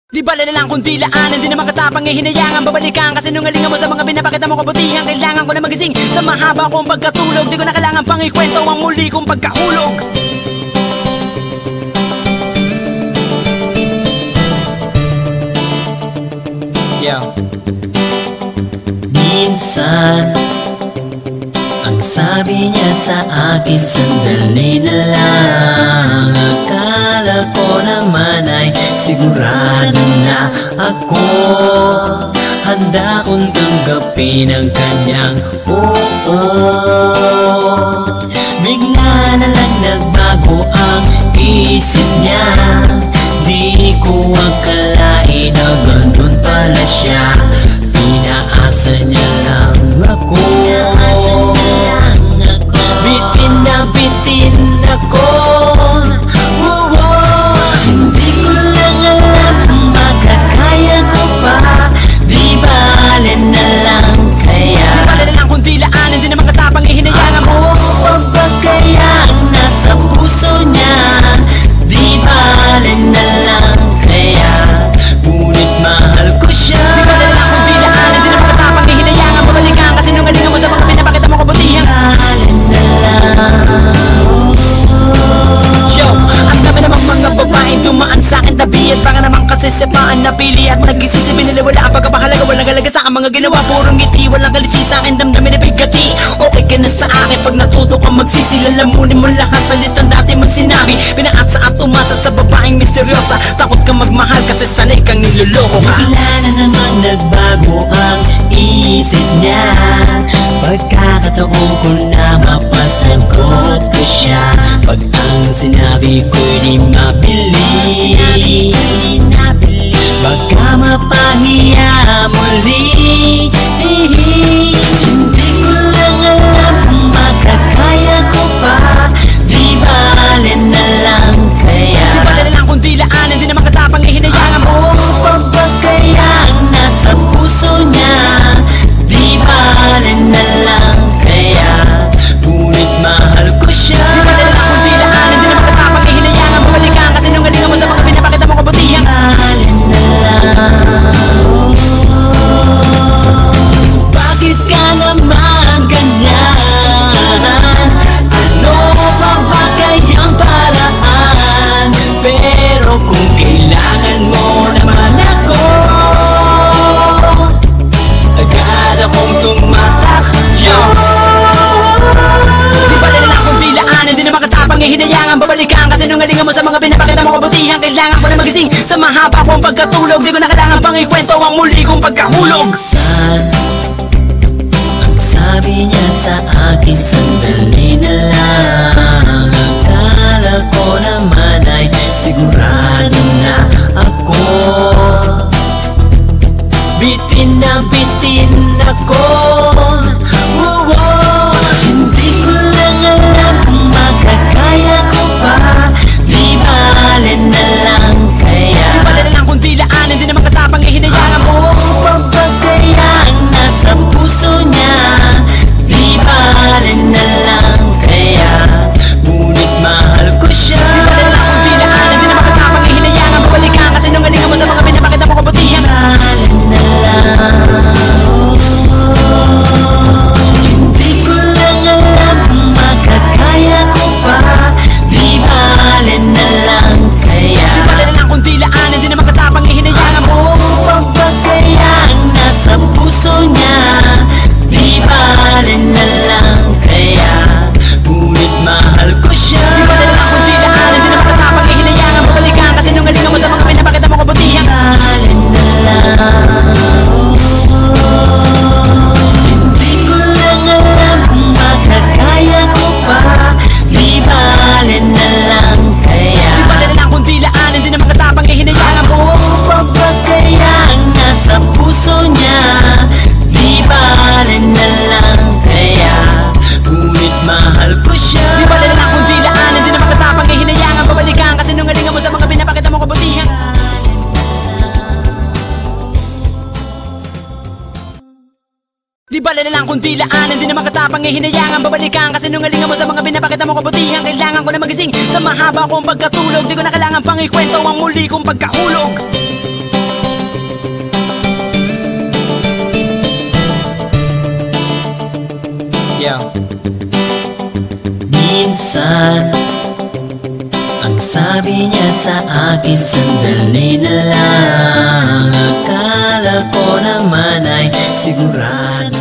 Di bala na lang kung dilaanan, di naman katapang hinayangan. Babalikan kasi nungalingan mo sa mga pinapakita mo kabutihan. Kailangan ko na magising sa mahaba kong pagkatulog. Di ko na kailangan pang ikwento ang muli kong pagkahulog. Yo. Minsan ang sabi niya sa akin, sandali na lang. Akala ko naman ay sigurado na ako. Handa kong tanggapin ang kanyang oo. Bigla na lang nagbago ang isip niya. Di ko akalain na ganun pala siya. Pinaasa niya lang ako. Bitin na bitin ako. Hindi ko lang alam kung makakaya ko pa. Di bale na lang kaya. Di bala na lang kung dilaanan, di naman katapang hinayangan mo. Ako ba kaya ang nasa puso niya? Di bale na lang kaya. Ngunit mahal ko siya. Di bala na lang kung dilaanan, di naman katapang hinayangan. Babalikan kasi nungalingan mo sa mga pinapakita mo kabutihan. Yo, ang dami namang mga babaeng dumaan sa akin tabi. At baka naman kasi sepaan napili at nag-isisi. Biniliwala ang pagkapahalaga, walang halaga sa aking mga ginawa. Purong ngiti, walang kaliti sa akin, damdamin na bigati. Okay ka na sa akin pag natuto kang magsisi. Lalamunin mo lahat salitang dati mong sinabi. Pinaasa at umasa sa babaeng misteryosa. Takot kang magmahal kasi sanay kang niloloko ka. Bigla na naman nagbago ang isip niya. Pagkakataon ko na mapasagot ko siya. Pag ang sinabi ko'y di mabili, baka mapahiya muli. Hindi ko lang alam kung makakaya ko pa. Di bale na lang kaya. Di bala na lang kung dilaanan, di naman katapang hinayangan mo. Ako ba kaya ang nasa puso niya? Di bale na lang kaya. Ngunit mahal ko siya. Di bala na lang kung dilaanan, di naman katapang hinayangan. Babalikan kasi nungalingan mo sa mga pinapakita mo kabutihan. Bale na lang. Bakit ka naman ganyan? Ano pa ba kayang paraan? Pero kung kailangan mo naman ako, agad akong tumatakbo. Di bala na lang kung dilaanan, di naman katapang hinayangan. Babalikan kasi nungalingan mo sa mga pinapakita mo kabutihan. Kailangan ko na magising sa mahaba kong pagkatulog. Di ko na kailangan pang ikwento ang muli kong pagkahulog. Minsan ang sabi niya sa akin, sandali na lang. Akala ko naman ay sigurado na ako. Bitin na bitin ako. Hindi ko lang alam kung makakaya ko pa. Di bale na lang kaya. Di bala na lang kung dilaanan, di naman katapang hinayangan mo. Ako ba kaya ang nasa puso niya? Di bale na lang kaya. Ngunit mahal ko siya. Di bala na lang kung dilaanan, di naman katapang hinayangan. Babalikan kasi nungalingan mo sa mga pinapakita mo kabutihan. Bale na lang. Hindi ko lang alam kung makakaya ko pa. Di bale na lang kaya. Di bala na lang kung dilaanan, di naman katapang hinayangan mo. Ako ba kaya ang nasa puso niya? Di bale na lang kaya. Ngunit mahal ko siya. Di bala na lang kung dilaanan, di naman katapang hinayangan. Babalikan kasi nungalingan mo sa mga pinapakita mo kabutihan. Bale na lang. Hindi ko lang alam kung makakaya ko pa. Di bale na lang kaya. Di bala na lang kung dilaanan, di naman katapang hinayangan mo. Ako ba kaya ang nasa puso niya? Di bale na lang kaya. Ngunit mahal ko siya. Di bala na lang kung dilaanan, di naman katapang hinayangan. Babalikan kasi nungalingan mo sa mga pinapakita mo kabutihan. Di bala na lang kung dilaanan, di naman katapang hinayangan. Babalikan kasi nungalingan mo sa mga pinapakita mo kabutihan. Kailangan ko na magising sa mahaba kong pagkatulog. Di ko na kailangan pang ikwento ang muli kong pagkahulog. Yeah. Minsan ang sabi niya sa akin, sandali na lang. Akala ko naman ay sigurado